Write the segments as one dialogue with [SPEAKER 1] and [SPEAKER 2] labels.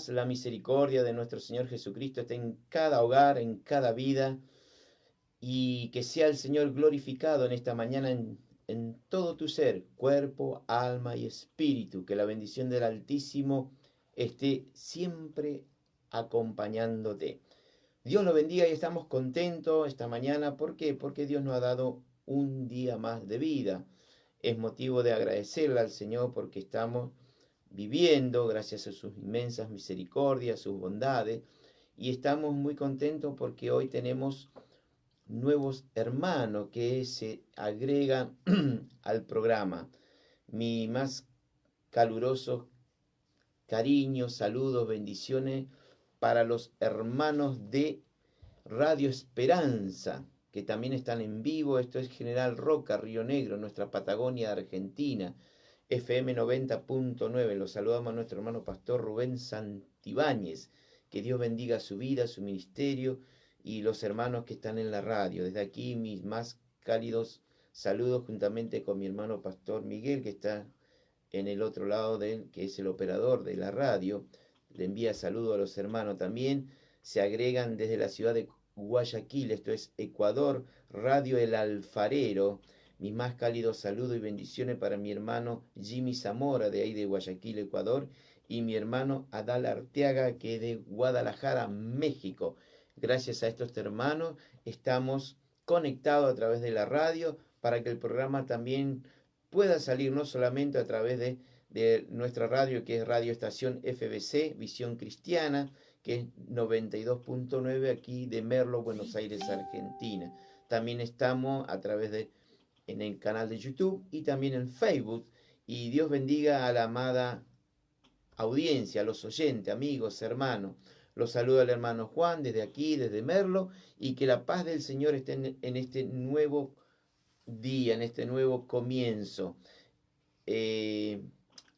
[SPEAKER 1] La misericordia de nuestro Señor Jesucristo esté en cada hogar, en cada vida, y que sea el Señor glorificado en esta mañana en todo tu ser, cuerpo, alma y espíritu. Que la bendición del Altísimo esté siempre acompañándote. Dios lo bendiga y estamos contentos esta mañana. ¿Por qué? Porque Dios nos ha dado un día más de vida. Es motivo de agradecerle al Señor porque estamos viviendo gracias a sus inmensas misericordias, sus bondades, y estamos muy contentos porque hoy tenemos nuevos hermanos que se agregan al programa. Mi más caluroso cariño, saludos, bendiciones para los hermanos de Radio Esperanza, que también están en vivo. Esto es General Roca, Río Negro, nuestra Patagonia Argentina. FM 90.9. Los saludamos a nuestro hermano pastor Rubén Santibáñez. Que Dios bendiga su vida, su ministerio y los hermanos que están en la radio. Desde aquí mis más cálidos saludos juntamente con mi hermano pastor Miguel, que está en el otro lado de él, que es el operador de la radio. Le envía saludos a los hermanos también. Se agregan desde la ciudad de Guayaquil, esto es Ecuador, Radio El Alfarero. Mis más cálidos saludos y bendiciones para mi hermano Jimmy Zamora, de ahí de Guayaquil, Ecuador, y mi hermano Adal Arteaga, que es de Guadalajara, México. Gracias a estos hermanos estamos conectados a través de la radio para que el programa también pueda salir no solamente a través de nuestra radio, que es Radio Estación FBC, Visión Cristiana, que es 92.9 aquí de Merlo, Buenos Aires, Argentina. También estamos a través en el canal de YouTube y también en Facebook. Y Dios bendiga a la amada audiencia, a los oyentes, amigos, hermanos. Los saluda el hermano Juan desde aquí, desde Merlo, y que la paz del Señor esté en este nuevo día, en este nuevo comienzo.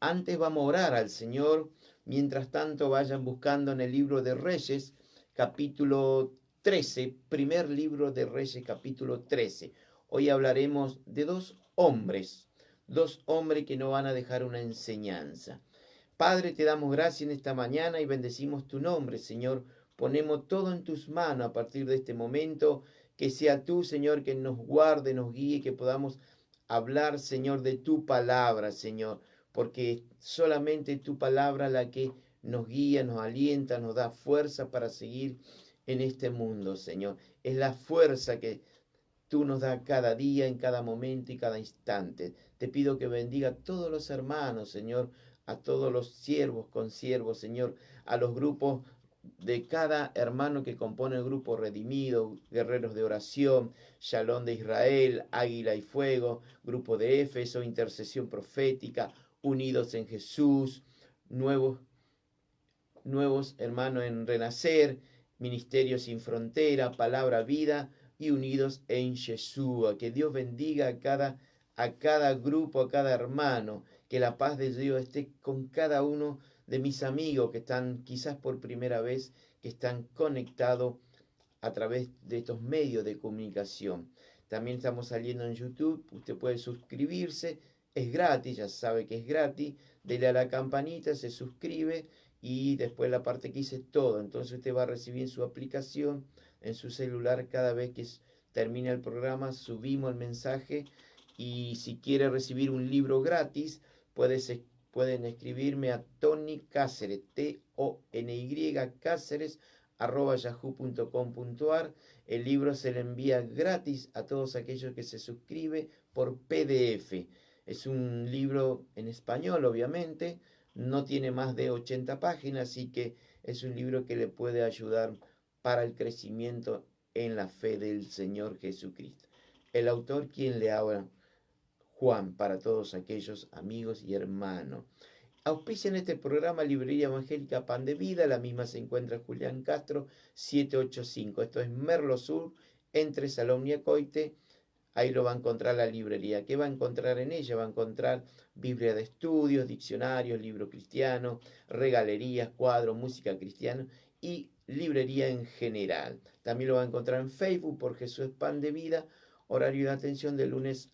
[SPEAKER 1] Antes vamos a orar al Señor. Mientras tanto, vayan buscando en el libro de Reyes, capítulo 13, primer libro de Reyes, capítulo 13. Hoy hablaremos de dos hombres que nos van a dejar una enseñanza. Padre, te damos gracias en esta mañana y bendecimos tu nombre, Señor. Ponemos todo en tus manos a partir de este momento. Que sea tú, Señor, que nos guarde, nos guíe, que podamos hablar, Señor, de tu palabra, Señor, porque solamente tu palabra la que nos guía, nos alienta, nos da fuerza para seguir en este mundo, Señor. Es la fuerza que tú nos das cada día, en cada momento y cada instante. Te pido que bendiga a todos los hermanos, Señor, a todos los siervos, consiervos, Señor, a los grupos de cada hermano que compone el grupo Redimido, Guerreros de Oración, Shalom de Israel, Águila y Fuego, Grupo de Éfeso, Intercesión Profética, Unidos en Jesús, nuevos hermanos en Renacer, Ministerio Sin Frontera, Palabra Vida y Unidos en Yeshua. Que Dios bendiga a cada grupo, a cada hermano, que la paz de Dios esté con cada uno de mis amigos que están quizás por primera vez, que están conectados a través de estos medios de comunicación. También estamos saliendo en YouTube, usted puede suscribirse, es gratis, ya sabe que es gratis, dele a la campanita, se suscribe y después la parte que hice todo. Entonces usted va a recibir en su aplicación, en su celular, cada vez que termina el programa, subimos el mensaje. Y si quiere recibir un libro gratis, pueden escribirme a Tony Cáceres, Tony Cáceres, @yahoo.com.ar. El libro se le envía gratis a todos aquellos que se suscriben por PDF. Es un libro en español, obviamente, no tiene más de 80 páginas, así que es un libro que le puede ayudar para el crecimiento en la fe del Señor Jesucristo. El autor, quien le habla, Juan, para todos aquellos amigos y hermanos. Auspician este programa Librería Evangélica Pan de Vida. La misma se encuentra en Julián Castro 785. Esto es Merlo Sur, entre Salón y Acoite. Ahí lo va a encontrar la librería. ¿Qué va a encontrar en ella? Va a encontrar Biblia de estudios, diccionarios, libro cristiano, regalerías, cuadros, música cristiana y librería en general. También lo va a encontrar en Facebook por Jesús Pan de Vida. Horario de atención de lunes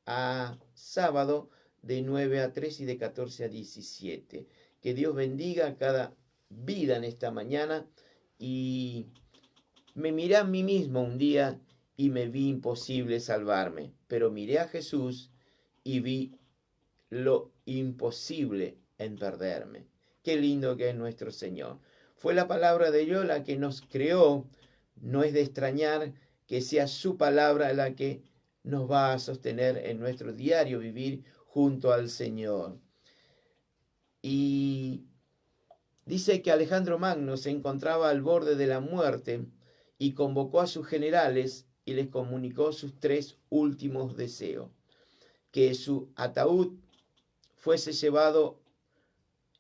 [SPEAKER 1] a sábado de 9 a 3 y de 14 a 17. Que Dios bendiga a cada vida en esta mañana y me miré a mí mismo un día y me vi imposible salvarme, pero miré a Jesús y vi lo imposible en perderme. Qué lindo que es nuestro Señor. Fue la palabra de Dios la que nos creó. No es de extrañar que sea su palabra la que nos va a sostener en nuestro diario vivir junto al Señor. Y dice que Alejandro Magno se encontraba al borde de la muerte y convocó a sus generales y les comunicó sus 3 últimos deseos: que su ataúd fuese llevado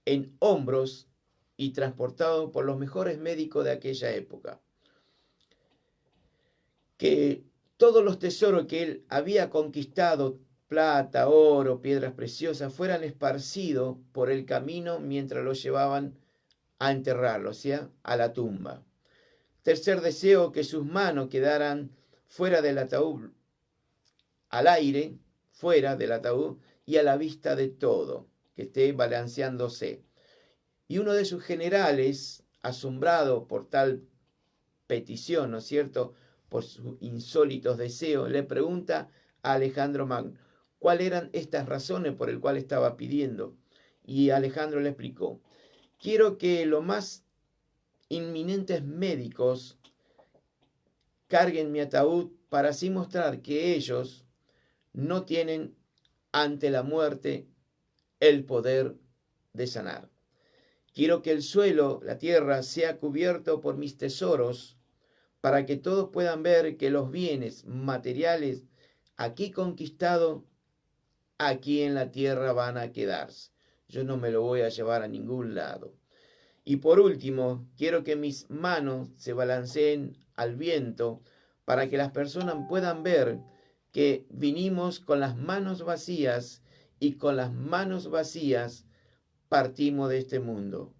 [SPEAKER 1] en hombros y transportado por los mejores médicos de aquella época, que todos los tesoros que él había conquistado, plata, oro, piedras preciosas, fueran esparcidos por el camino mientras lo llevaban a enterrarlo, o sea, a la tumba. Tercer deseo, que sus manos quedaran fuera del ataúd, al aire, fuera del ataúd y a la vista de todo, que esté balanceándose. Y uno de sus generales, asombrado por tal petición, ¿no es cierto?, por sus insólitos deseos, le pregunta a Alejandro Magno cuáles eran estas razones por las cuales estaba pidiendo. Y Alejandro le explicó: quiero que los más inminentes médicos carguen mi ataúd para así mostrar que ellos no tienen ante la muerte el poder de sanar. Quiero que el suelo, la tierra, sea cubierto por mis tesoros para que todos puedan ver que los bienes materiales aquí conquistados, aquí en la tierra van a quedarse. Yo no me lo voy a llevar a ningún lado. Y por último, quiero que mis manos se balanceen al viento para que las personas puedan ver que vinimos con las manos vacías y con las manos vacías partimos de este mundo.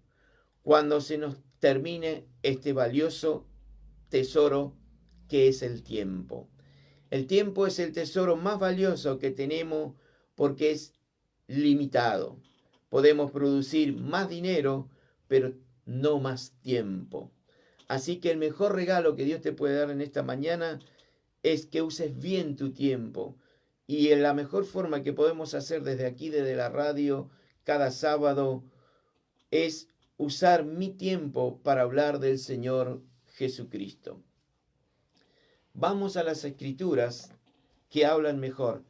[SPEAKER 1] Cuando se nos termine este valioso tesoro que es el tiempo. El tiempo es el tesoro más valioso que tenemos porque es limitado. Podemos producir más dinero, pero no más tiempo. Así que el mejor regalo que Dios te puede dar en esta mañana es que uses bien tu tiempo. Y en la mejor forma que podemos hacer desde aquí, desde la radio, cada sábado, es usar mi tiempo para hablar del Señor Jesucristo. Vamos a las escrituras que hablan mejor.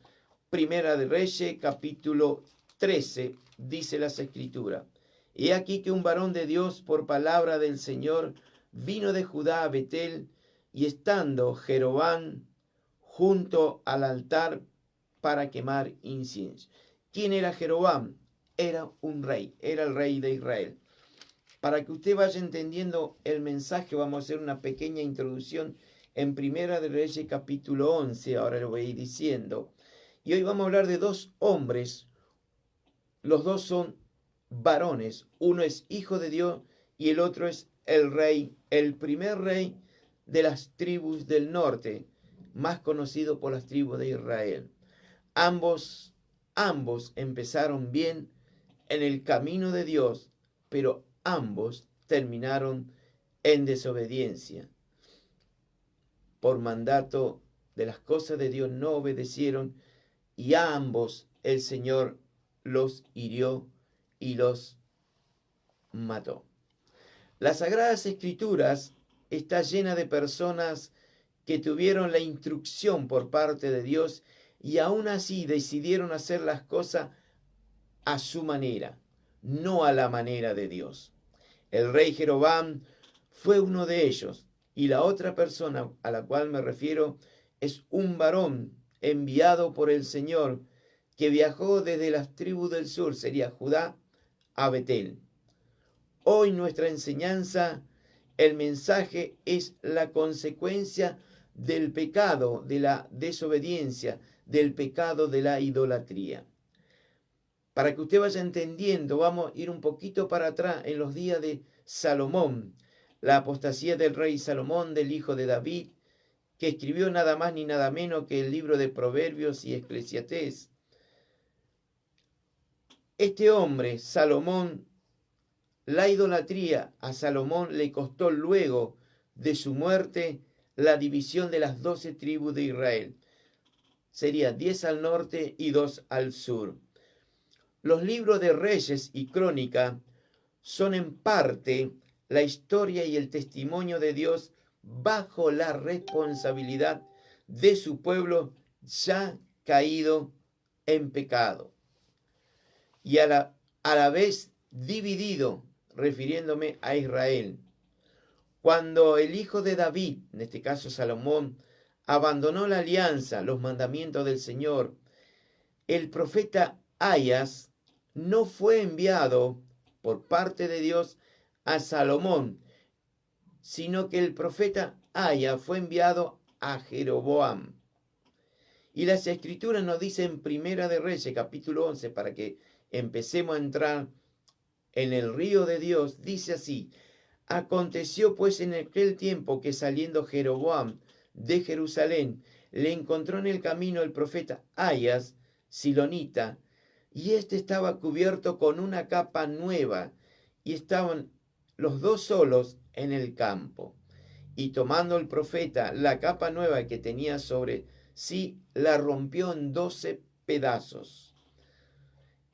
[SPEAKER 1] Primera de Reyes, capítulo 13, dice las escrituras: he aquí que un varón de Dios, por palabra del Señor, vino de Judá a Betel, y estando Jeroboam junto al altar para quemar incienso. ¿Quién era Jeroboam? Era un rey, era el rey de Israel. Para que usted vaya entendiendo el mensaje, vamos a hacer una pequeña introducción en Primera de Reyes, capítulo 11, ahora lo voy a ir diciendo. Y hoy vamos a hablar de 2 hombres, los 2 son varones, uno es hijo de Dios y el otro es el rey, el primer rey de las tribus del norte, más conocido por las tribus de Israel. Ambos empezaron bien en el camino de Dios, pero ambos terminaron en desobediencia. Por mandato de las cosas de Dios no obedecieron y a ambos el Señor los hirió y los mató. Las Sagradas Escrituras está llena de personas que tuvieron la instrucción por parte de Dios y aún así decidieron hacer las cosas a su manera, no a la manera de Dios. El rey Jeroboam fue uno de ellos, y la otra persona a la cual me refiero es un varón enviado por el Señor que viajó desde las tribus del sur, sería Judá, a Betel. Hoy nuestra enseñanza, el mensaje es la consecuencia del pecado, de la desobediencia, del pecado de la idolatría. Para que usted vaya entendiendo, vamos a ir un poquito para atrás en los días de Salomón, la apostasía del rey Salomón, del hijo de David, que escribió nada más ni nada menos que el libro de Proverbios y Eclesiastés. Este hombre, Salomón, La idolatría a Salomón le costó luego de su muerte la división de las 12 tribus de Israel. Sería 10 al norte y 2 al sur. Los libros de Reyes y Crónica son en parte la historia y el testimonio de Dios bajo la responsabilidad de su pueblo ya caído en pecado y a la vez dividido, refiriéndome a Israel. Cuando el hijo de David, en este caso Salomón, abandonó la alianza, los mandamientos del Señor, el profeta Ahías no fue enviado por parte de Dios a Salomón, sino que el profeta Ahías fue enviado a Jeroboam. Y las escrituras nos dicen Primera de Reyes, capítulo 11, para que empecemos a entrar en el río de Dios, dice así: aconteció pues en aquel tiempo que saliendo Jeroboam de Jerusalén, le encontró en el camino el profeta Ahías, silonita, y éste estaba cubierto con una capa nueva, y estaban los dos solos en el campo. Y tomando el profeta la capa nueva que tenía sobre sí, la rompió en 12 pedazos.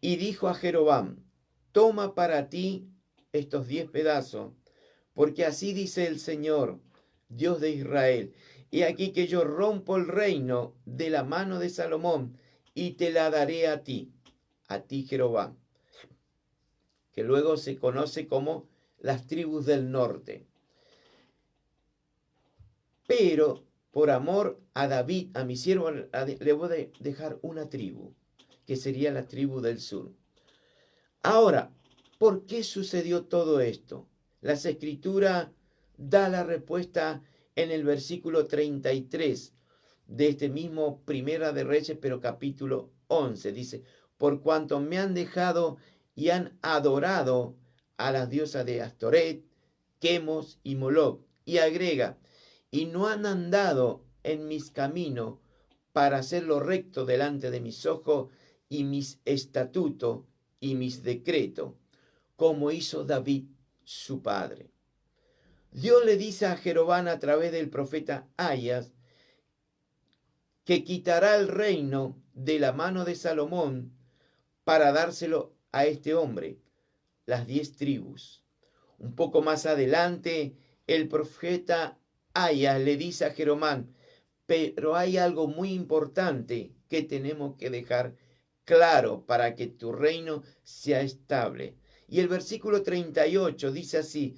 [SPEAKER 1] Y dijo a Jeroboam: toma para ti estos 10 pedazos, porque así dice el Señor, Dios de Israel: he aquí que yo rompo el reino de la mano de Salomón y te la daré a ti Jeroboam, que luego se conoce como las tribus del norte. Pero por amor a David, a mi siervo, le voy a dejar una tribu, que sería la tribu del sur. Ahora, ¿por qué sucedió todo esto? Las Escrituras da la respuesta en el versículo 33 de este mismo Primera de Reyes, pero capítulo 11. Dice: por cuanto me han dejado y han adorado a las diosas de Astoret, Quemos y Moloc. Y agrega: y no han andado en mis caminos para hacer lo recto delante de mis ojos y mis estatutos y mis decretos, como hizo David su padre. Dios le dice a Jeroboam a través del profeta Ahías que quitará el reino de la mano de Salomón para dárselo a este hombre, las 10 tribus. Un poco más adelante, el profeta Ahías le dice a Jeroboam: pero hay algo muy importante que tenemos que dejar claro para que tu reino sea estable. Y el versículo 38 dice así: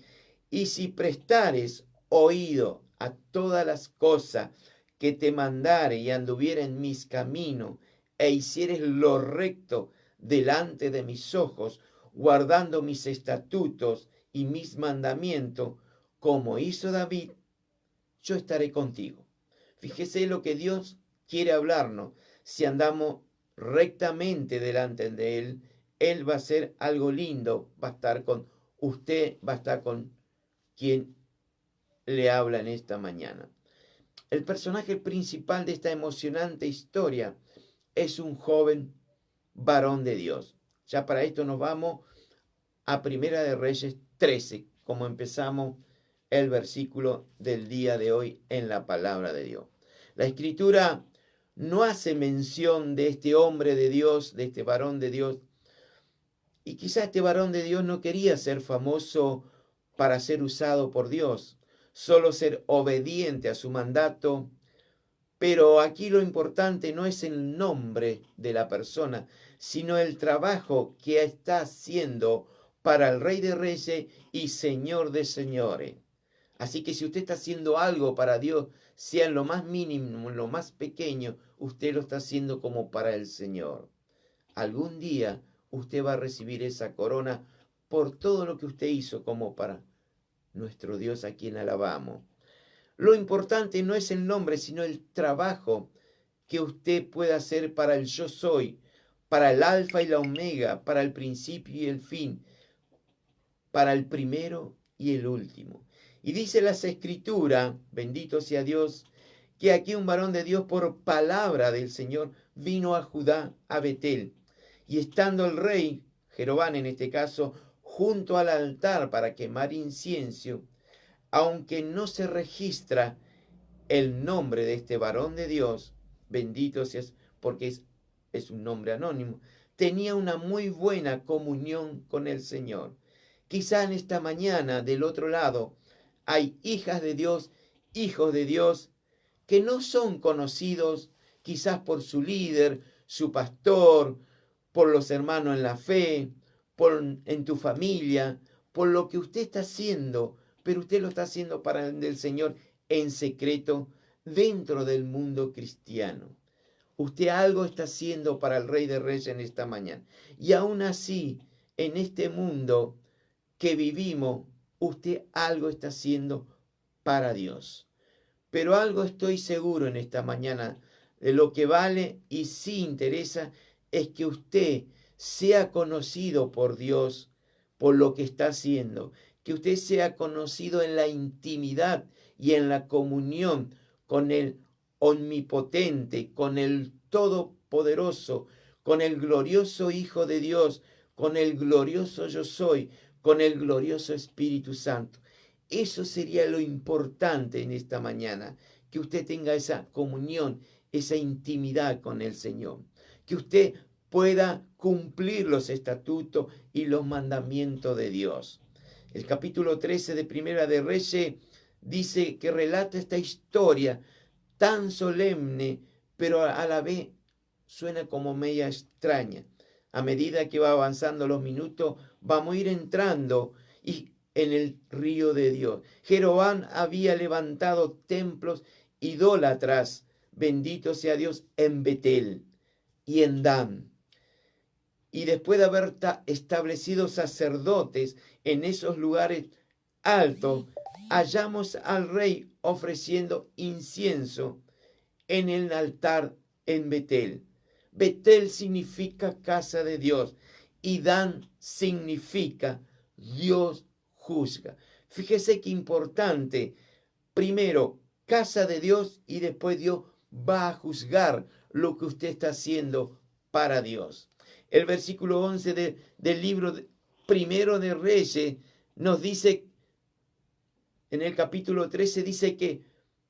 [SPEAKER 1] y si prestares oído a todas las cosas que te mandare y anduviere en mis caminos, e hicieres lo recto delante de mis ojos, guardando mis estatutos y mis mandamientos, como hizo David, yo estaré contigo. Fíjese lo que Dios quiere hablarnos. Si andamos rectamente delante de Él, Él va a hacer algo lindo, va a estar con usted, va a estar con quien le habla en esta mañana. El personaje principal de esta emocionante historia es un joven varón de Dios. Ya para esto nos vamos a Primera de Reyes 13, como empezamos el versículo del día de hoy en la palabra de Dios. La Escritura no hace mención de este hombre de Dios, de este varón de Dios, y quizá este varón de Dios no quería ser famoso para ser usado por Dios, solo ser obediente a su mandato. Pero aquí lo importante no es el nombre de la persona, sino el trabajo que está haciendo para el Rey de Reyes y Señor de Señores. Así que si usted está haciendo algo para Dios, sea en lo más mínimo, en lo más pequeño, usted lo está haciendo como para el Señor. Algún día usted va a recibir esa corona por todo lo que usted hizo como para nuestro Dios, a quien alabamos. Lo importante no es el nombre, sino el trabajo que usted puede hacer para el yo soy, para el alfa y la omega, para el principio y el fin, para el primero y el último. Y dice las Escrituras, bendito sea Dios, que aquí un varón de Dios por palabra del Señor vino a Judá, a Betel. Y estando el rey, Jeroboam en este caso, junto al altar para quemar incienso, aunque no se registra el nombre de este varón de Dios, bendito seas, porque es un nombre anónimo, tenía una muy buena comunión con el Señor. Quizá en esta mañana del otro lado hay hijas de Dios, hijos de Dios, que no son conocidos quizás por su líder, su pastor, por los hermanos en la fe, en tu familia, por lo que usted está haciendo, pero usted lo está haciendo para el Señor en secreto dentro del mundo cristiano. Usted algo está haciendo para el Rey de Reyes en esta mañana. Y aún así, en este mundo que vivimos, usted algo está haciendo para Dios. Pero algo estoy seguro en esta mañana, de lo que vale y sí interesa, es que usted sea conocido por Dios por lo que está haciendo, que usted sea conocido en la intimidad y en la comunión con el omnipotente, con el todopoderoso, con el glorioso Hijo de Dios, con el glorioso yo soy, con el glorioso Espíritu Santo. Eso sería lo importante en esta mañana, que usted tenga esa comunión, esa intimidad con el Señor, que usted pueda cumplir los estatutos y los mandamientos de Dios. El capítulo 13 de Primera de Reyes dice que relata esta historia tan solemne, pero a la vez suena como media extraña. A medida que va avanzando los minutos, vamos a ir entrando en el río de Dios. Jeroboam había levantado templos idólatras, bendito sea Dios, en Betel y en Dan. Y después de haber establecido sacerdotes en esos lugares altos, hallamos al rey ofreciendo incienso en el altar en Betel. Betel significa casa de Dios y Dan significa Dios juzga. Fíjese qué importante. Primero, casa de Dios y después Dios va a juzgar lo que usted está haciendo para Dios. El versículo 11 del libro primero de Reyes nos dice, en el capítulo 13 dice que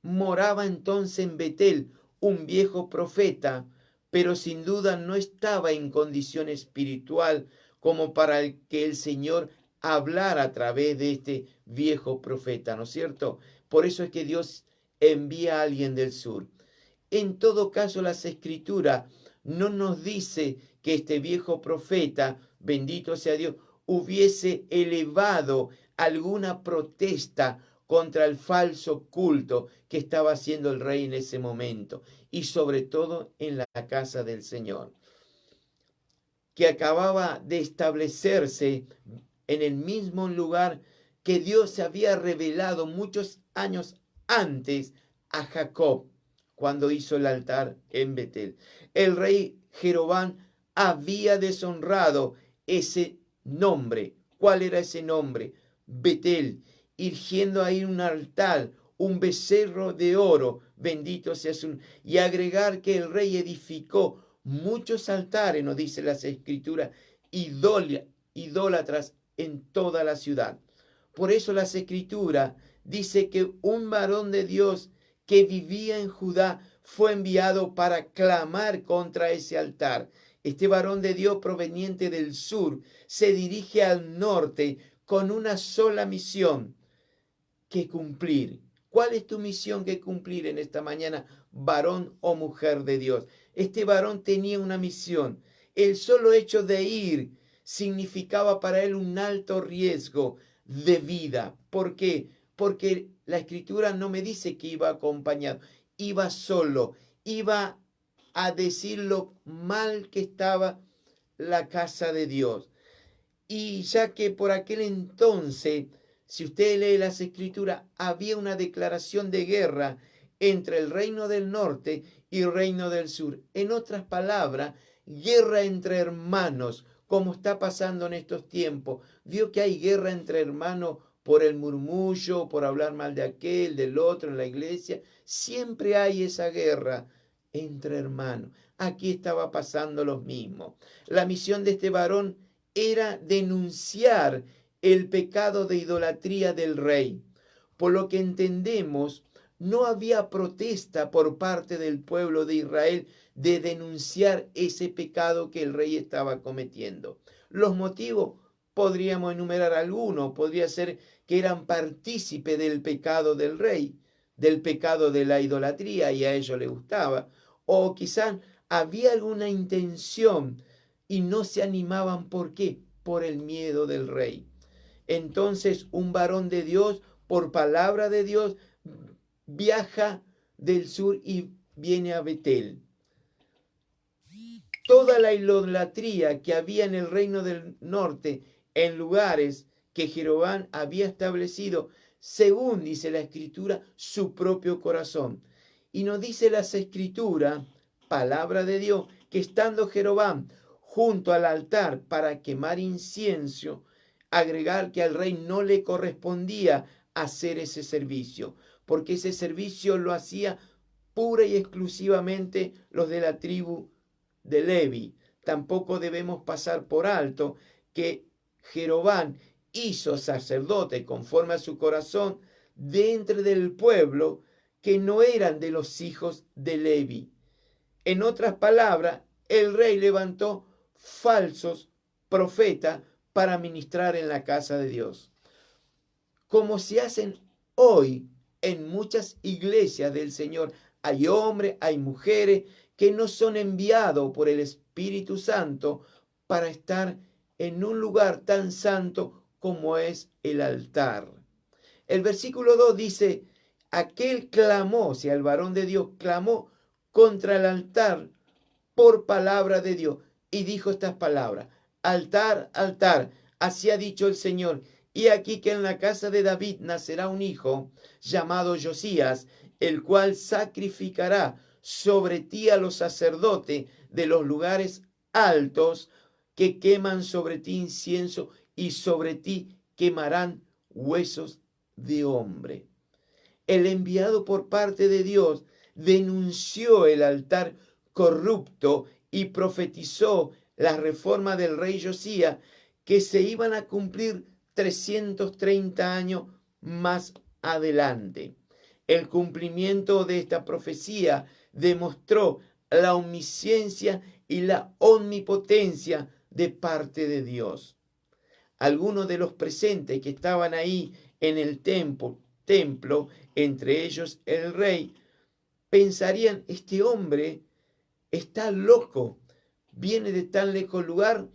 [SPEAKER 1] moraba entonces en Betel un viejo profeta, pero sin duda no estaba en condición espiritual como para que el Señor hablara a través de este viejo profeta, ¿no es cierto? Por eso es que Dios envía a alguien del sur. En todo caso, las Escrituras no nos dice que este viejo profeta, bendito sea Dios, hubiese elevado alguna protesta contra el falso culto que estaba haciendo el rey en ese momento, y sobre todo en la casa del Señor, que acababa de establecerse en el mismo lugar que Dios se había revelado muchos años antes a Jacob, cuando hizo el altar en Betel. El rey Jeroboam había deshonrado ese nombre. ¿Cuál era ese nombre? Betel, erigiendo ahí un altar, un becerro de oro, bendito sea su, y agregar que el rey edificó muchos altares, nos dice las escrituras, idólatras en toda la ciudad. Por eso las escrituras dice que un varón de Dios que vivía en Judá fue enviado para clamar contra ese altar. Este varón de Dios proveniente del sur se dirige al norte con una sola misión que cumplir. ¿Cuál es tu misión que cumplir en esta mañana, varón o mujer de Dios? Este varón tenía una misión. El solo hecho de ir significaba para él un alto riesgo de vida. ¿Por qué? Porque la escritura no me dice que iba acompañado, iba solo, iba a decir lo mal que estaba la casa de Dios. Y ya que por aquel entonces, si usted lee las escrituras, había una declaración de guerra entre el reino del norte y el reino del sur. En otras palabras, guerra entre hermanos, como está pasando en estos tiempos. Vio que hay guerra entre hermanos por el murmullo, por hablar mal de aquel, del otro en la iglesia. Siempre hay esa guerra entre hermanos. Aquí estaba pasando lo mismo. La misión de este varón era denunciar el pecado de idolatría del rey. Por lo que entendemos, no había protesta por parte del pueblo de Israel de denunciar ese pecado que el rey estaba cometiendo. Los motivos podríamos enumerar algunos. Podría ser que eran partícipe del pecado del rey, del pecado de la idolatría, y a ellos les gustaba. O quizás había alguna intención y no se animaban. ¿Por qué? Por el miedo del rey. Entonces un varón de Dios, por palabra de Dios, viaja del sur y viene a Betel. Toda la idolatría que había en el reino del norte, en lugares que Jeroboam había establecido, según dice la Escritura, su propio corazón. Y nos dice las Escrituras, palabra de Dios, que estando Jeroboam junto al altar para quemar incienso, agregar que al rey no le correspondía hacer ese servicio, porque ese servicio lo hacía pura y exclusivamente los de la tribu de Levi. Tampoco debemos pasar por alto que Jeroboam hizo sacerdote conforme a su corazón de entre del pueblo que no eran de los hijos de Levi. En otras palabras, el rey levantó falsos profetas para ministrar en la casa de Dios, como se hacen hoy en muchas iglesias del Señor. Hay hombres, hay mujeres que no son enviados por el Espíritu Santo para estar en un lugar tan santo como es el altar. El versículo 2 dice, aquel clamó, o sea, el varón de Dios clamó contra el altar por palabra de Dios y dijo estas palabras: altar, altar, así ha dicho el Señor, y aquí que en la casa de David nacerá un hijo llamado Josías, el cual sacrificará sobre ti a los sacerdotes de los lugares altos que queman sobre ti incienso, y sobre ti quemarán huesos de hombre. El enviado por parte de Dios denunció el altar corrupto y profetizó la reforma del rey Josías, que se iban a cumplir 330 años más adelante. El cumplimiento de esta profecía demostró la omnisciencia y la omnipotencia de parte de Dios. Algunos de los presentes que estaban ahí en el templo, entre ellos el rey, pensarían: este hombre está loco, viene de tan lejos lugar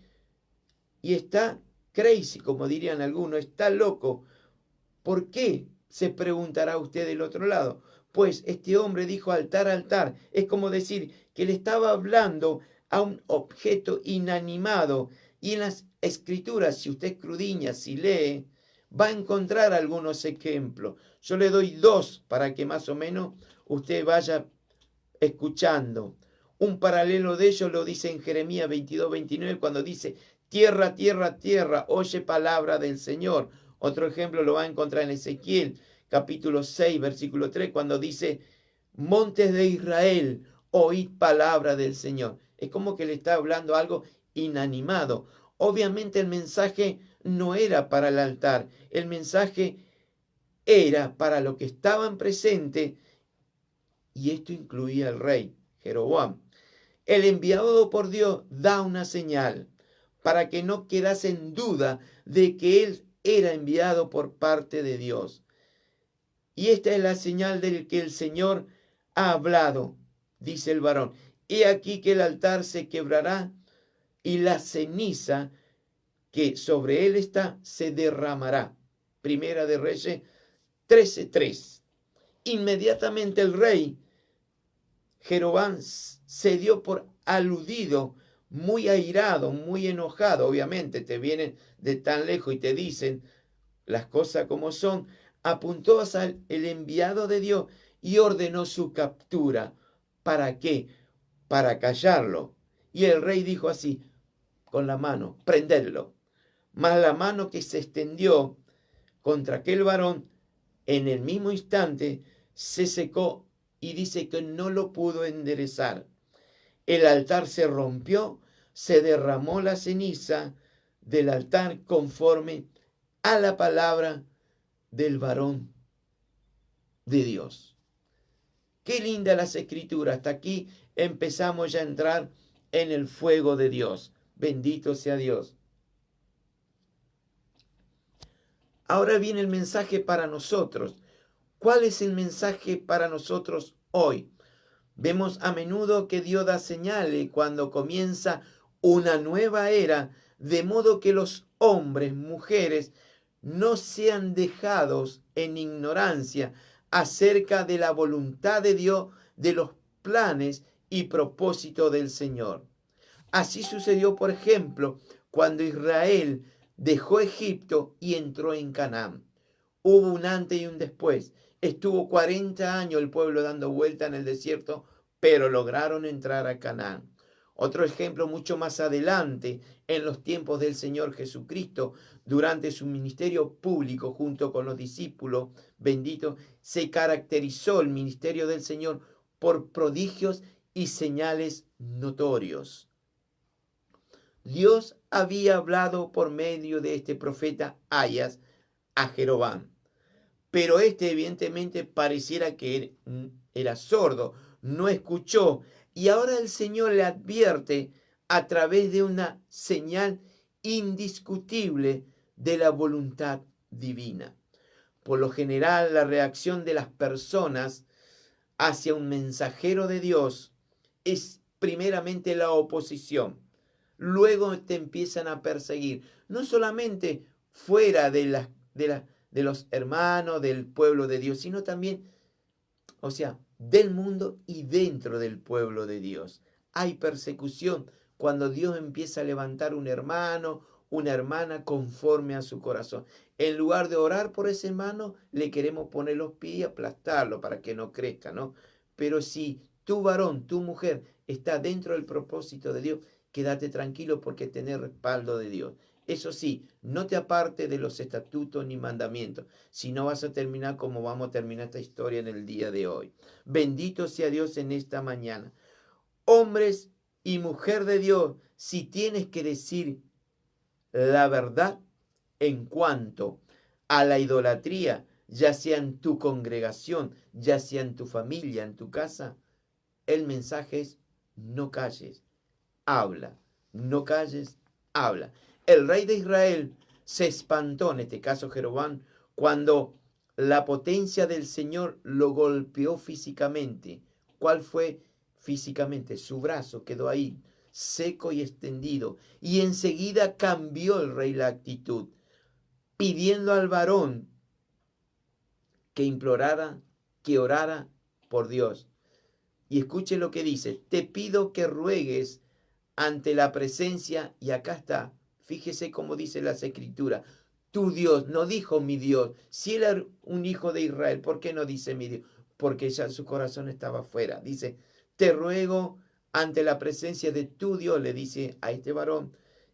[SPEAKER 1] y está crazy, como dirían algunos, está loco. ¿Por qué?, se preguntará usted del otro lado. Pues este hombre dijo altar, altar. Es como decir que le estaba hablando a un objeto inanimado. Y en las Escrituras, si usted escudriña, si lee, va a encontrar algunos ejemplos. Yo le doy dos para que más o menos usted vaya escuchando. Un paralelo de ello lo dice en Jeremías 22:29, cuando dice: tierra, tierra, tierra, oye palabra del Señor. Otro ejemplo lo va a encontrar en Ezequiel capítulo 6, versículo 3, cuando dice: montes de Israel, oíd palabra del Señor. Es como que le está hablando algo inanimado. Obviamente el mensaje no era para el altar, el mensaje era para los que estaban presentes, y esto incluía al rey Jeroboam. El enviado por Dios da una señal para que no quedase en duda de que él era enviado por parte de Dios. Y esta es la señal del que el Señor ha hablado, dice el varón: he aquí que el altar se quebrará y la ceniza que sobre él está se derramará. Primera de Reyes 13:3. Inmediatamente el rey Jeroboam se dio por aludido, muy airado, muy enojado. Obviamente te vienen de tan lejos y te dicen las cosas como son. Apuntó hacia el enviado de Dios y ordenó su captura. ¿Para qué? Para callarlo. Y el rey dijo así con la mano: prendedlo. Mas la mano que se extendió contra aquel varón en el mismo instante se secó, y dice que no lo pudo enderezar. El altar se rompió, se derramó la ceniza del altar conforme a la palabra del varón de Dios. Qué linda las escrituras. Hasta aquí empezamos ya a entrar en el fuego de Dios. Bendito sea Dios. Ahora viene el mensaje para nosotros. ¿Cuál es el mensaje para nosotros hoy? Vemos a menudo que Dios da señales cuando comienza una nueva era, de modo que los hombres, mujeres, no sean dejados en ignorancia acerca de la voluntad de Dios, de los planes y propósitos del Señor. Así sucedió, por ejemplo, cuando Israel dejó Egipto y entró en Canaán. Hubo un antes y un después. Estuvo 40 años el pueblo dando vuelta en el desierto, pero lograron entrar a Canaán. Otro ejemplo mucho más adelante, en los tiempos del Señor Jesucristo, durante su ministerio público junto con los discípulos benditos, se caracterizó el ministerio del Señor por prodigios y señales notorios. Dios había hablado por medio de este profeta Ahías a Jeroboam, pero este evidentemente pareciera que era sordo, no escuchó, y ahora el Señor le advierte a través de una señal indiscutible de la voluntad divina. Por lo general, la reacción de las personas hacia un mensajero de Dios es primeramente la oposición. Luego te empiezan a perseguir, no solamente fuera de los hermanos, del pueblo de Dios, sino también, o sea, del mundo y dentro del pueblo de Dios. Hay persecución cuando Dios empieza a levantar un hermano, una hermana conforme a su corazón. En lugar de orar por ese hermano, le queremos poner los pies y aplastarlo para que no crezca, ¿no? Pero si tu varón, tu mujer, está dentro del propósito de Dios, quédate tranquilo porque tenés respaldo de Dios. Eso sí, no te aparte de los estatutos ni mandamientos, si no vas a terminar como vamos a terminar esta historia en el día de hoy. Bendito sea Dios en esta mañana. Hombres y mujer de Dios, si tienes que decir la verdad en cuanto a la idolatría, ya sea en tu congregación, ya sea en tu familia, en tu casa, el mensaje es: no calles, habla, no calles, habla. El rey de Israel se espantó, en este caso Jeroboam, cuando la potencia del Señor lo golpeó físicamente. ¿Cuál fue físicamente? Su brazo quedó ahí, seco y extendido. Y enseguida cambió el rey la actitud, pidiendo al varón que implorara, que orara por Dios. Y escuche lo que dice: te pido que ruegues ante la presencia, y acá está, fíjese cómo dice las escrituras, tu Dios, no dijo mi Dios. Si él era un hijo de Israel, ¿por qué no dice mi Dios? Porque ya su corazón estaba fuera. Dice: te ruego ante la presencia de tu Dios, le dice a este varón,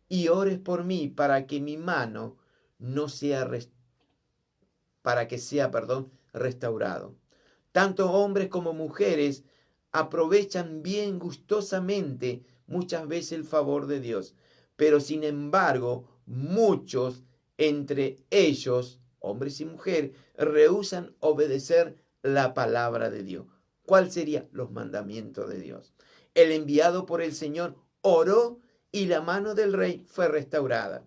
[SPEAKER 1] y ores por mí para que mi mano no sea, para que sea, restaurado. Tanto hombres como mujeres aprovechan bien gustosamente muchas veces el favor de Dios, pero sin embargo muchos entre ellos, hombres y mujeres, rehúsan obedecer la palabra de Dios. ¿Cuál sería? Los mandamientos de Dios. El enviado por el Señor oró y la mano del rey fue restaurada.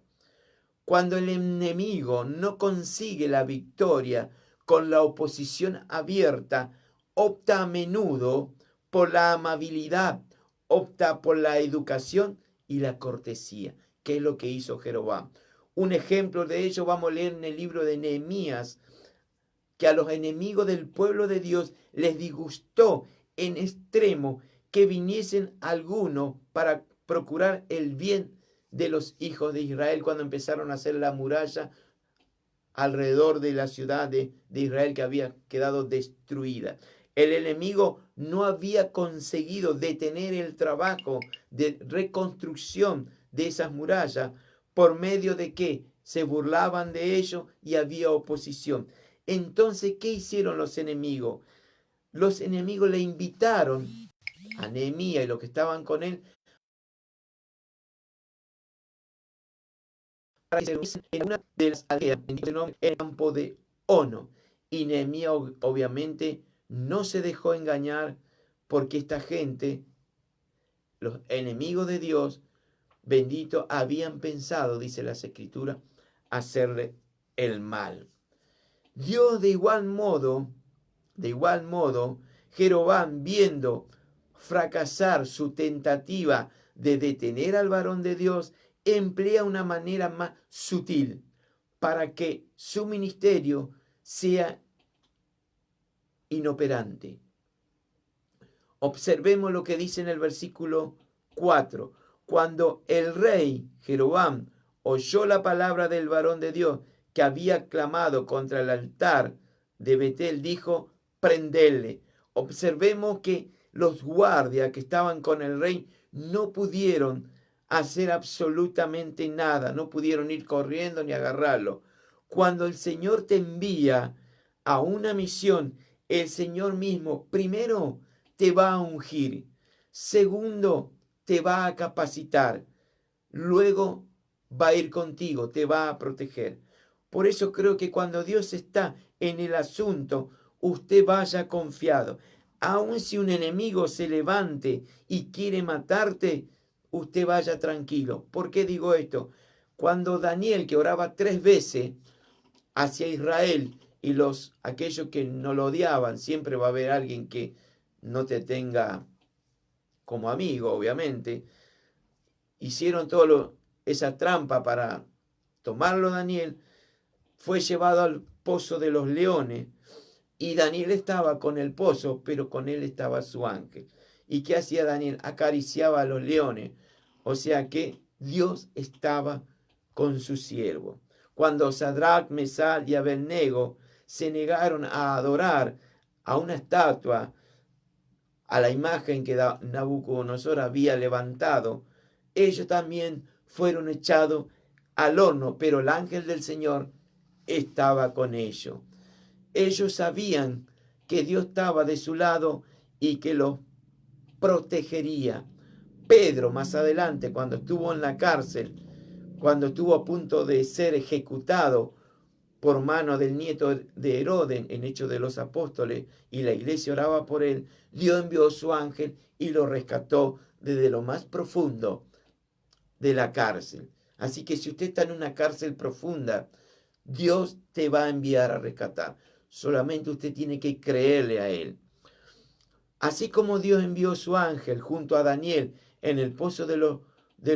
[SPEAKER 1] Cuando el enemigo no consigue la victoria con la oposición abierta, opta a menudo por la amabilidad, opta por la educación y la cortesía, que es lo que hizo Jeroboam. Un ejemplo de ello vamos a leer en el libro de Nehemías, que a los enemigos del pueblo de Dios les disgustó en extremo que viniesen algunos para procurar el bien de los hijos de Israel cuando empezaron a hacer la muralla alrededor de la ciudad de Israel que había quedado destruida. El enemigo no había conseguido detener el trabajo de reconstrucción de esas murallas, por medio de que se burlaban de ellos y había oposición. Entonces, ¿qué hicieron los enemigos? Los enemigos le invitaron a Nehemías y los que estaban con él en una de las aldeas, en el campo de Ono. Y Nehemías obviamente no se dejó engañar, porque esta gente, los enemigos de Dios, bendito, habían pensado, dice las Escrituras, hacerle el mal. Dios de igual modo, Jeroboam, viendo fracasar su tentativa de detener al varón de Dios, emplea una manera más sutil para que su ministerio sea inoperante. Observemos lo que dice en el versículo 4. Cuando el rey Jeroboam oyó la palabra del varón de Dios que había clamado contra el altar de Betel, dijo: prendedle. Observemos que los guardias que estaban con el rey no pudieron hacer absolutamente nada, no pudieron ir corriendo ni agarrarlo. Cuando el Señor te envía a una misión, el Señor mismo primero te va a ungir, segundo te va a capacitar, luego va a ir contigo, te va a proteger. Por eso creo que cuando Dios está en el asunto, usted vaya confiado. Aun si un enemigo se levante y quiere matarte, usted vaya tranquilo. ¿Por qué digo esto? Cuando Daniel, que oraba 3 veces hacia Israel, y aquellos que no lo odiaban, siempre va a haber alguien que no te tenga como amigo, obviamente, hicieron esa trampa para tomarlo. Daniel fue llevado al pozo de los leones, y Daniel estaba con el pozo, pero con él estaba su ángel. ¿Y qué hacía Daniel? Acariciaba a los leones. O sea que Dios estaba con su siervo. Cuando Sadrach, Mesach y Abednego se negaron a adorar a una estatua, a la imagen que Nabucodonosor había levantado, ellos también fueron echados al horno, pero el ángel del Señor estaba con ellos. Ellos sabían que Dios estaba de su lado y que los protegería. Pedro, más adelante, cuando estuvo en la cárcel, cuando estuvo a punto de ser ejecutado por mano del nieto de Herodes en Hechos de los Apóstoles, y la iglesia oraba por él, Dios envió a su ángel y lo rescató desde lo más profundo de la cárcel. Así que si usted está en una cárcel profunda, Dios te va a enviar a rescatar. Solamente usted tiene que creerle a él. Así como Dios envió su ángel junto a Daniel en el pozo de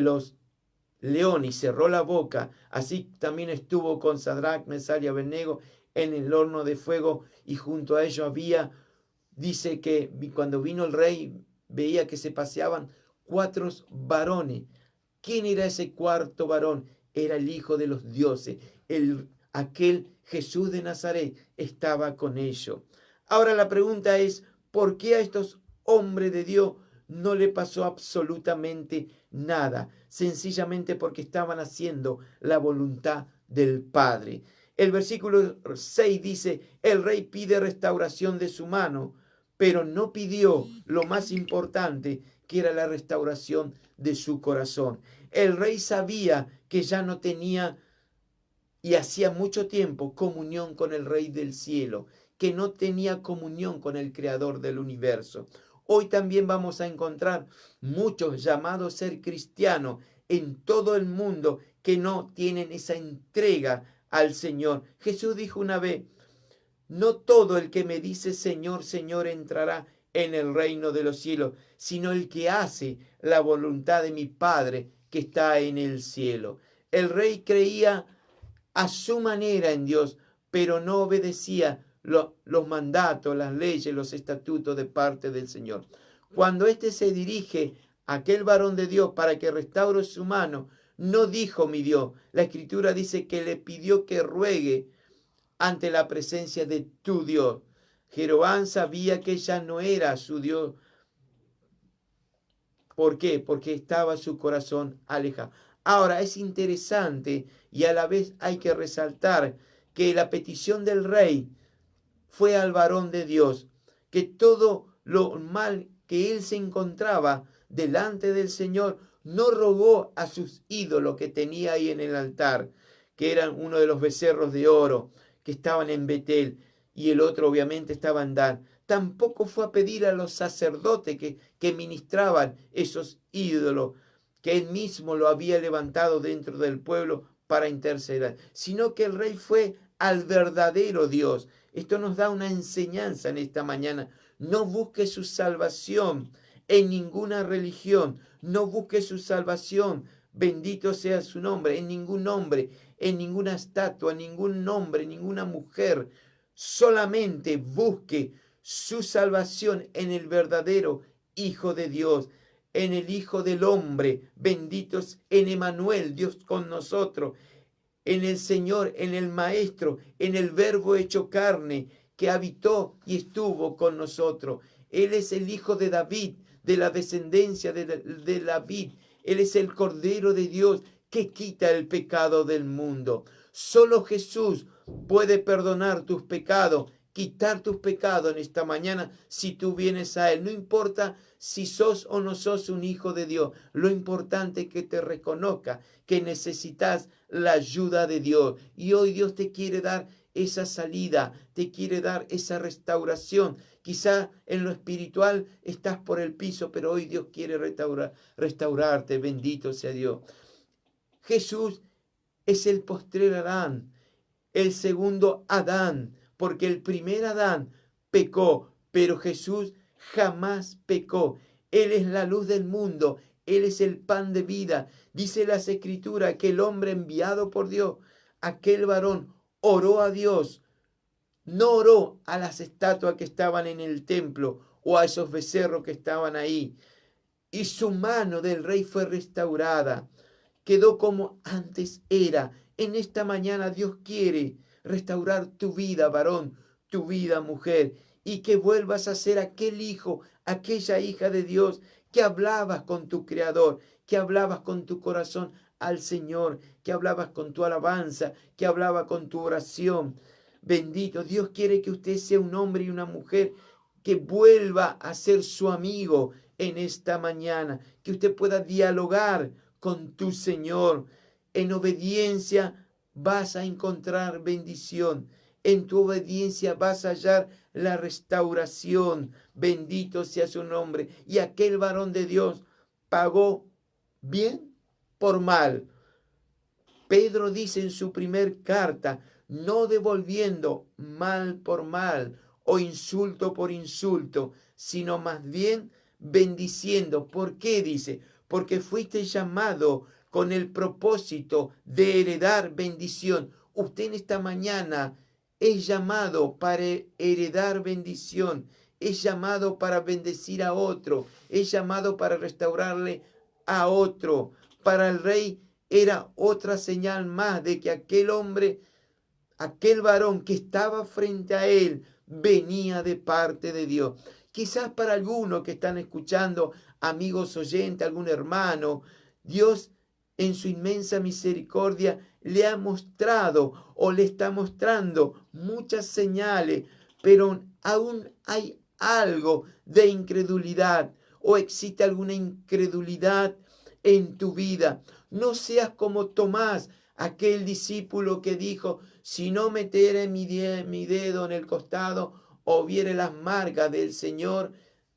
[SPEAKER 1] los leones y cerró la boca, así también estuvo con Sadrach, Mesach y Abednego en el horno de fuego, y junto a ellos dice que cuando vino el rey, veía que se paseaban 4 varones. ¿Quién era ese cuarto varón? Era el Hijo de los dioses, aquel Jesús de Nazaret estaba con ellos. Ahora la pregunta es, ¿por qué a estos hombres de Dios no le pasó absolutamente nada? Sencillamente porque estaban haciendo la voluntad del Padre. El versículo 6 dice: el rey pide restauración de su mano, pero no pidió lo más importante, que era la restauración de su corazón. El rey sabía que ya no tenía, y hacía mucho tiempo, comunión con el Rey del cielo, que no tenía comunión con el Creador del universo. Hoy también vamos a encontrar muchos llamados a ser cristianos en todo el mundo que no tienen esa entrega al Señor. Jesús dijo una vez: no todo el que me dice Señor, Señor entrará en el reino de los cielos, sino el que hace la voluntad de mi Padre que está en el cielo. El rey creía a su manera en Dios, pero no obedecía los mandatos, las leyes, los estatutos de parte del Señor. Cuando éste se dirige a aquel varón de Dios para que restaure su mano, no dijo mi Dios. La Escritura dice que le pidió que ruegue ante la presencia de tu Dios. Jeroboam sabía que ya no era su Dios. ¿Por qué? Porque estaba su corazón alejado. Ahora es interesante, y a la vez hay que resaltar, que la petición del rey fue al varón de Dios, que todo lo mal que él se encontraba delante del Señor, no rogó a sus ídolos que tenía ahí en el altar, que eran uno de los becerros de oro que estaban en Betel y el otro obviamente estaba en Dan. Tampoco fue a pedir a los sacerdotes que ministraban esos ídolos, que él mismo lo había levantado dentro del pueblo para interceder, sino que el rey fue al verdadero Dios. Esto nos da una enseñanza en esta mañana. No busque su salvación en ninguna religión, no busque su salvación, bendito sea su nombre, en ningún nombre, en ninguna estatua, en ningún nombre, en ninguna mujer. Solamente busque su salvación en el verdadero Hijo de Dios, en el Hijo del Hombre, benditos en Emmanuel, Dios con nosotros, en el Señor, en el Maestro, en el Verbo hecho carne, que habitó y estuvo con nosotros. Él es el Hijo de David, de la descendencia de David. Él es el Cordero de Dios que quita el pecado del mundo. Solo Jesús puede perdonar tus pecados, quitar tus pecados en esta mañana si tú vienes a Él. No importa si sos o no sos un hijo de Dios. Lo importante es que te reconozca que necesitas la ayuda de Dios. Y hoy Dios te quiere dar esa salida, te quiere dar esa restauración. Quizá en lo espiritual estás por el piso, pero hoy Dios quiere restaurarte. Bendito sea Dios. Jesús es el postrer Adán, el segundo Adán, porque el primer Adán pecó, pero Jesús jamás pecó. Él es la luz del mundo, Él es el pan de vida. Dice las Escrituras que el hombre enviado por Dios, aquel varón, oró a Dios, no oró a las estatuas que estaban en el templo o a esos becerros que estaban ahí. Y su mano del rey fue restaurada, quedó como antes era. En esta mañana Dios quiere restaurar tu vida, varón, tu vida, mujer, y que vuelvas a ser aquel hijo, aquella hija de Dios, que hablabas con tu Creador, que hablabas con tu corazón al Señor, que hablabas con tu alabanza, que hablabas con tu oración. Bendito, Dios quiere que usted sea un hombre y una mujer que vuelva a ser su amigo en esta mañana, que usted pueda dialogar con tu Señor. En obediencia vas a encontrar bendición. En tu obediencia vas a hallar la restauración. Bendito sea su nombre. Y aquel varón de Dios pagó bien por mal. Pedro dice en su primer carta, no devolviendo mal por mal o insulto por insulto, sino más bien bendiciendo. ¿Por qué dice? Porque fuiste llamado con el propósito de heredar bendición. Usted en esta mañana es llamado para heredar bendición, es llamado para bendecir a otro, es llamado para restaurarle a otro. Para el rey era otra señal más de que aquel hombre, aquel varón que estaba frente a él, venía de parte de Dios. Quizás para algunos que están escuchando, amigos oyentes, algún hermano, Dios en su inmensa misericordia le ha mostrado o le está mostrando muchas señales, pero aún hay algo de incredulidad o existe alguna incredulidad en tu vida. No seas como Tomás, aquel discípulo que dijo, si no metere mi dedo en el costado o viere las marcas del Señor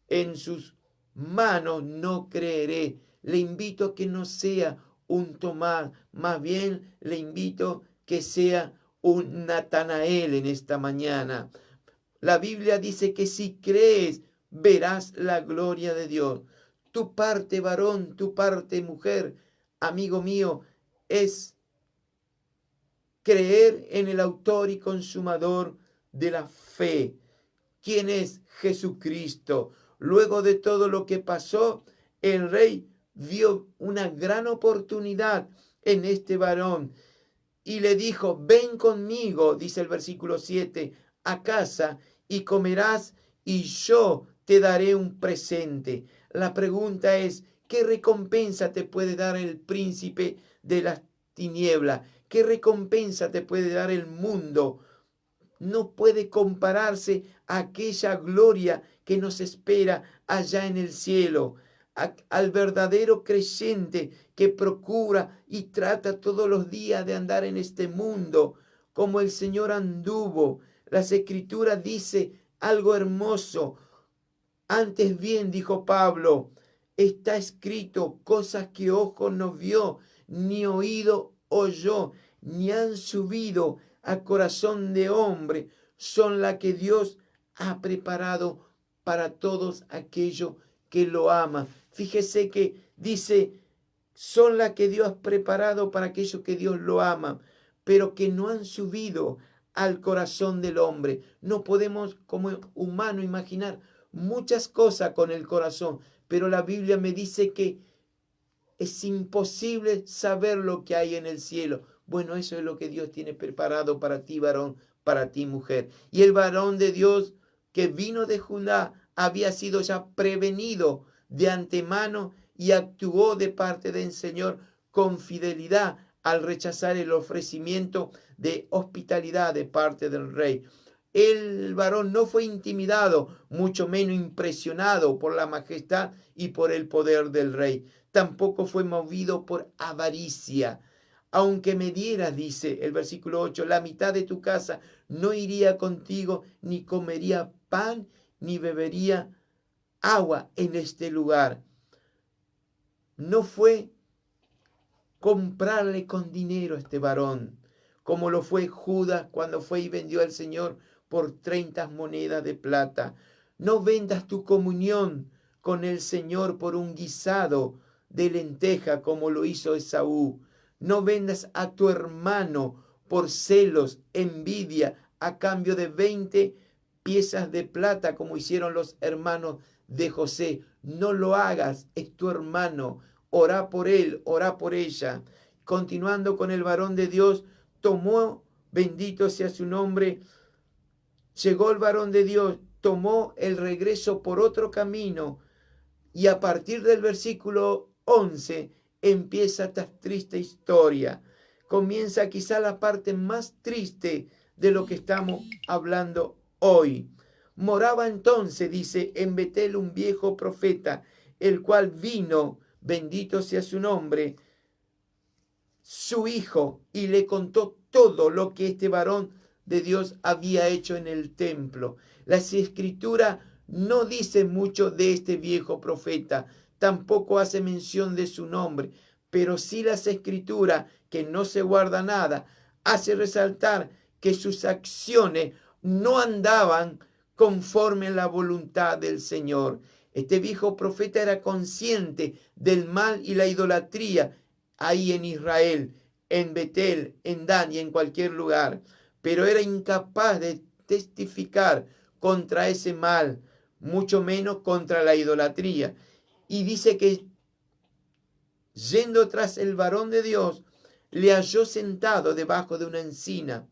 [SPEAKER 1] en sus manos, no creeré. Le invito a que no sea un Tomás, más bien le invito que sea un Natanael en esta mañana. La Biblia dice que si crees, verás la gloria de Dios. Tu parte varón, tu parte mujer, amigo mío, es creer en el autor y consumador de la fe. ¿Quién es Jesucristo? Luego de todo lo que pasó, el rey vio una gran oportunidad en este varón y le dijo, ven conmigo, dice el versículo 7, a casa y comerás y yo te daré un presente. La pregunta es, ¿qué recompensa te puede dar el príncipe de las tinieblas? ¿Qué recompensa te puede dar el mundo? No puede compararse a aquella gloria que nos espera allá en el cielo. Al verdadero creyente que procura y trata todos los días de andar en este mundo como el Señor anduvo. Las Escrituras dice algo hermoso. Antes bien, dijo Pablo, está escrito cosas que ojo no vio, ni oído oyó, ni han subido a corazón de hombre, son las que Dios ha preparado para todos aquellos que lo aman. Fíjese que dice, son las que Dios ha preparado para aquellos que Dios lo aman, pero que no han subido al corazón del hombre. No podemos como humano imaginar muchas cosas con el corazón, pero la Biblia me dice que es imposible saber lo que hay en el cielo. Bueno, eso es lo que Dios tiene preparado para ti, varón, para ti, mujer. Y el varón de Dios que vino de Judá había sido ya prevenido de antemano y actuó de parte del Señor con fidelidad al rechazar el ofrecimiento de hospitalidad de parte del rey. El varón no fue intimidado, mucho menos impresionado por la majestad y por el poder del rey. Tampoco fue movido por avaricia. Aunque me dieras, dice el versículo 8, la mitad de tu casa, no iría contigo, ni comería pan, ni bebería agua en este lugar. No fue comprarle con dinero a este varón, como lo fue Judas cuando fue y vendió al Señor por 30 monedas de plata. No vendas tu comunión con el Señor por un guisado de lenteja como lo hizo Esaú. No vendas a tu hermano por celos, envidia, a cambio de 20 piezas de plata como hicieron los hermanos de José. No lo hagas, es tu hermano. Orá por él, orá por ella. Continuando con el varón de Dios, tomó, bendito sea su nombre, llegó el varón de Dios, tomó el regreso por otro camino, y a partir del versículo 11 empieza esta triste historia. Comienza quizá la parte más triste de lo que estamos hablando hoy. Moraba entonces, dice, en Betel un viejo profeta, el cual vino, bendito sea su nombre, su hijo, y le contó todo lo que este varón de Dios había hecho en el templo. Las escrituras no dicen mucho de este viejo profeta, tampoco hace mención de su nombre, pero sí las escrituras, que no se guarda nada, hace resaltar que sus acciones no andaban conforme a la voluntad del Señor. Este viejo profeta era consciente del mal y la idolatría ahí en Israel, en Betel, en Dan y en cualquier lugar, pero era incapaz de testificar contra ese mal, mucho menos contra la idolatría. Y dice que yendo tras el varón de Dios, le halló sentado debajo de una encina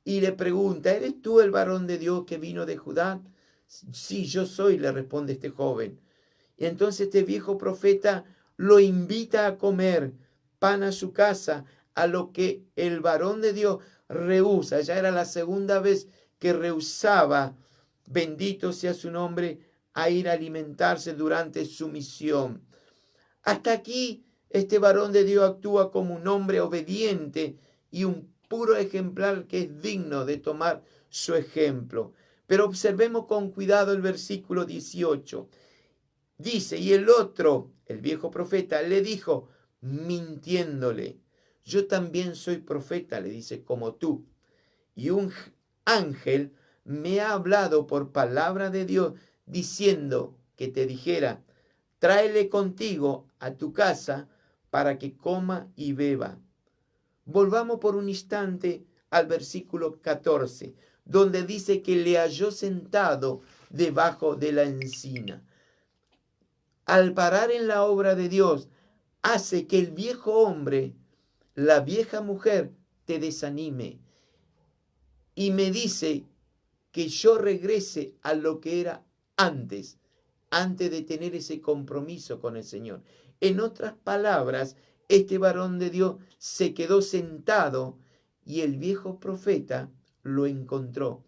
[SPEAKER 1] y le pregunta, ¿eres tú el varón de Dios que vino de Judá? Sí, yo soy, le responde este joven. Y entonces este viejo profeta lo invita a comer pan a su casa, a lo que el varón de Dios rehúsa. Ya era la segunda vez que rehusaba, bendito sea su nombre, a ir a alimentarse durante su misión. Hasta aquí este varón de Dios actúa como un hombre obediente y un puro ejemplar que es digno de tomar su ejemplo. Pero observemos con cuidado el versículo 18. Dice, y el otro, el viejo profeta, le dijo, mintiéndole, yo también soy profeta, le dice, como tú. Y un ángel me ha hablado por palabra de Dios, diciendo que te dijera, tráele contigo a tu casa para que coma y beba. Volvamos por un instante al versículo 14, donde dice que le halló sentado debajo de la encina. Al parar en la obra de Dios, hace que el viejo hombre, la vieja mujer, te desanime. Y me dice que yo regrese a lo que era antes de tener ese compromiso con el Señor. En otras palabras, este varón de Dios se quedó sentado y el viejo profeta lo encontró.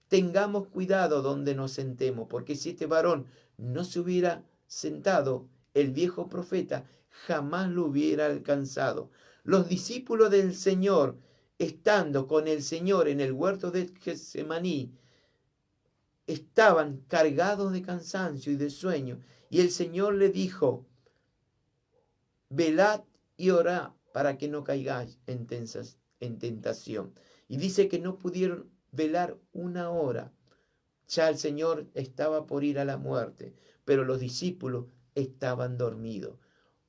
[SPEAKER 1] Tengamos cuidado donde nos sentemos, porque si este varón no se hubiera sentado, el viejo profeta jamás lo hubiera alcanzado. Los discípulos del Señor, estando con el Señor en el huerto de Getsemaní, estaban cargados de cansancio y de sueño. Y el Señor le dijo, velad y orad para que no caigáis en tentación. Y dice que no pudieron velar una hora. Ya el Señor estaba por ir a la muerte, pero los discípulos estaban dormidos.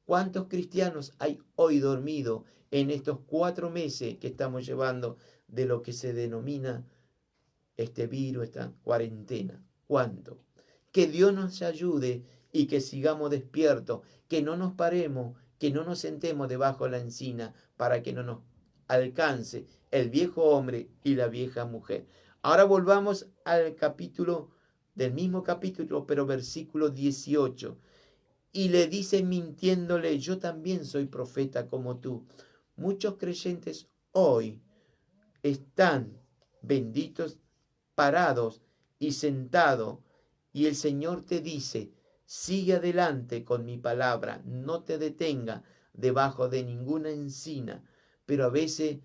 [SPEAKER 1] ¿Cuántos cristianos hay hoy dormidos en estos 4 meses que estamos llevando de lo que se denomina este virus, esta cuarentena? ¿Cuánto? Que Dios nos ayude y que sigamos despiertos, que no nos paremos, que no nos sentemos debajo de la encina para que no nos alcance el viejo hombre y la vieja mujer. Ahora volvamos al capítulo, del mismo capítulo, pero versículo 18. Y le dice mintiéndole, yo también soy profeta como tú. Muchos creyentes hoy están benditos, parados y sentados. Y el Señor te dice, sigue adelante con mi palabra, no te detenga debajo de ninguna encina. Pero a veces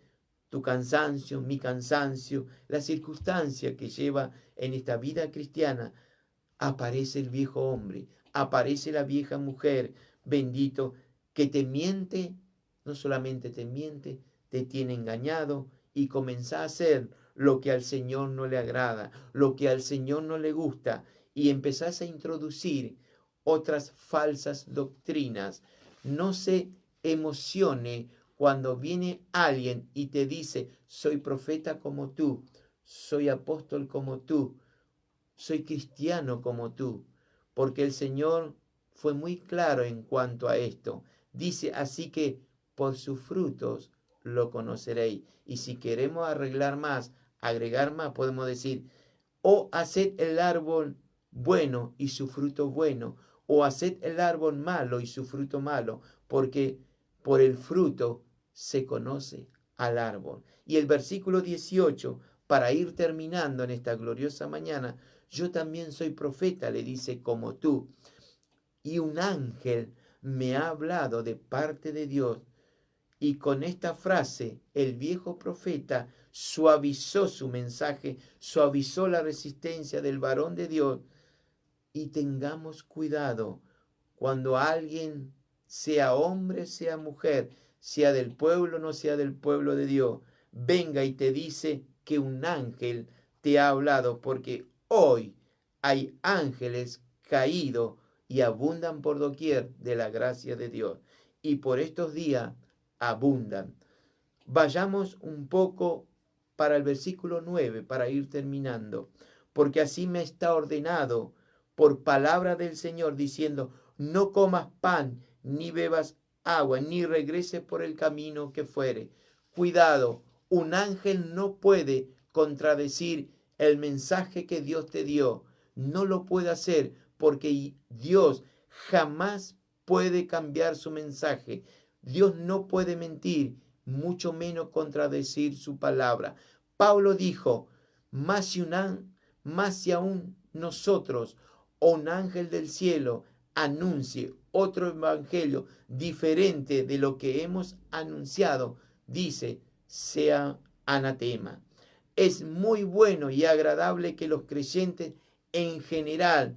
[SPEAKER 1] tu cansancio, mi cansancio, la circunstancia que lleva en esta vida cristiana, aparece el viejo hombre, aparece la vieja mujer, bendito, que te miente, no solamente te miente, te tiene engañado y comienza a hacer lo que al Señor no le agrada, lo que al Señor no le gusta, y empezás a introducir otras falsas doctrinas. No se emocione cuando viene alguien y te dice, soy profeta como tú, soy apóstol como tú, soy cristiano como tú, porque el Señor fue muy claro en cuanto a esto. Dice, así que por sus frutos lo conoceréis. Y si queremos arreglar más, agregar más, podemos decir, o haced el árbol bueno y su fruto bueno, o haced el árbol malo y su fruto malo, porque por el fruto se conoce al árbol. Y el versículo 18, para ir terminando en esta gloriosa mañana, yo también soy profeta, le dice, como tú. Y un ángel me ha hablado de parte de Dios. Y con esta frase, el viejo profeta suavizó su mensaje, suavizó la resistencia del varón de Dios. Y tengamos cuidado cuando alguien, sea hombre, sea mujer, sea del pueblo, no sea del pueblo de Dios, venga y te dice que un ángel te ha hablado, porque hoy hay ángeles caídos y abundan por doquier de la gracia de Dios. Y por estos días abundan. Vayamos un poco para el versículo 9, para ir terminando, porque así me está ordenado por palabra del Señor, diciendo, no comas pan, ni bebas agua, ni regreses por el camino que fuere. Cuidado, un ángel no puede contradecir el mensaje que Dios te dio. No lo puede hacer porque Dios jamás puede cambiar su mensaje. Dios no puede mentir, mucho menos contradecir su palabra. Pablo dijo, más si aún nosotros o un ángel del cielo anuncie otro evangelio diferente de lo que hemos anunciado, dice, sea anatema. Es muy bueno y agradable que los creyentes en general,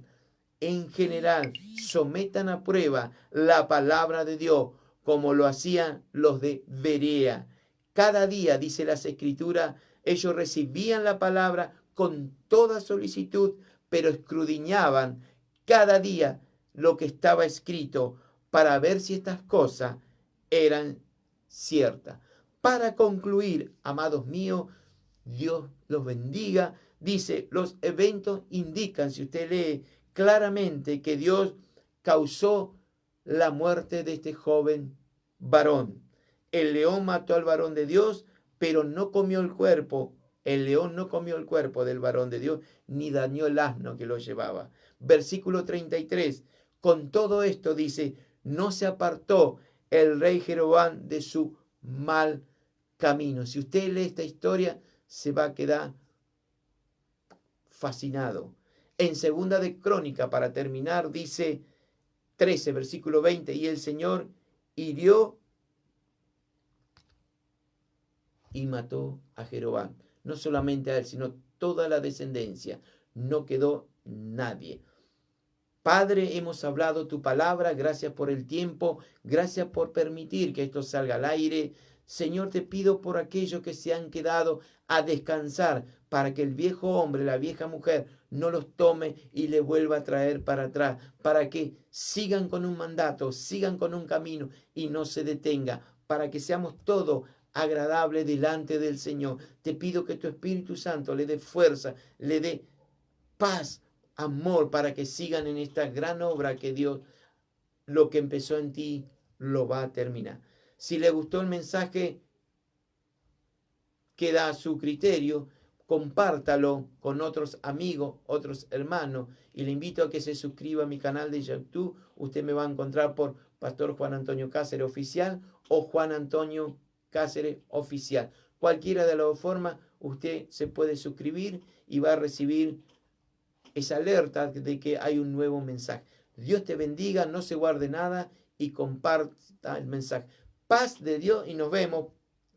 [SPEAKER 1] sometan a prueba la palabra de Dios, como lo hacían los de Berea. Cada día, dice las Escrituras, ellos recibían la palabra con toda solicitud, pero escudriñaban cada día lo que estaba escrito para ver si estas cosas eran ciertas. Para concluir, amados míos, Dios los bendiga. Dice, los eventos indican, si usted lee claramente, que Dios causó la muerte de este joven varón. El león mató al varón de Dios, pero no comió el cuerpo. El león no comió el cuerpo del varón de Dios, ni dañó el asno que lo llevaba. Versículo 33. Con todo esto dice, no se apartó el rey Jeroboam de su mal camino. Si usted lee esta historia, se va a quedar fascinado. En segunda de Crónica, para terminar, dice, 13, versículo 20, y el Señor hirió y mató a Jeroboam. No solamente a él, sino toda la descendencia. No quedó nadie. Padre, hemos hablado tu palabra, gracias por el tiempo, gracias por permitir que esto salga al aire. Señor, te pido por aquellos que se han quedado a descansar, para que el viejo hombre, la vieja mujer, no los tome y le vuelva a traer para atrás, para que sigan con un mandato, sigan con un camino y no se detenga, para que seamos todos agradables delante del Señor. Te pido que tu Espíritu Santo le dé fuerza, le dé paz, amor, para que sigan en esta gran obra que Dios, lo que empezó en ti, lo va a terminar. Si le gustó el mensaje, queda a su criterio, compártalo con otros amigos, otros hermanos, y le invito a que se suscriba a mi canal de YouTube. Usted me va a encontrar por Pastor Juan Antonio Cáceres Oficial o Juan Antonio Cáceres Oficial. Cualquiera de las dos formas, usted se puede suscribir y va a recibir esa alerta de que hay un nuevo mensaje. Dios te bendiga, no se guarde nada y comparta el mensaje. Paz de Dios y nos vemos.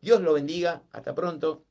[SPEAKER 1] Dios lo bendiga. Hasta pronto.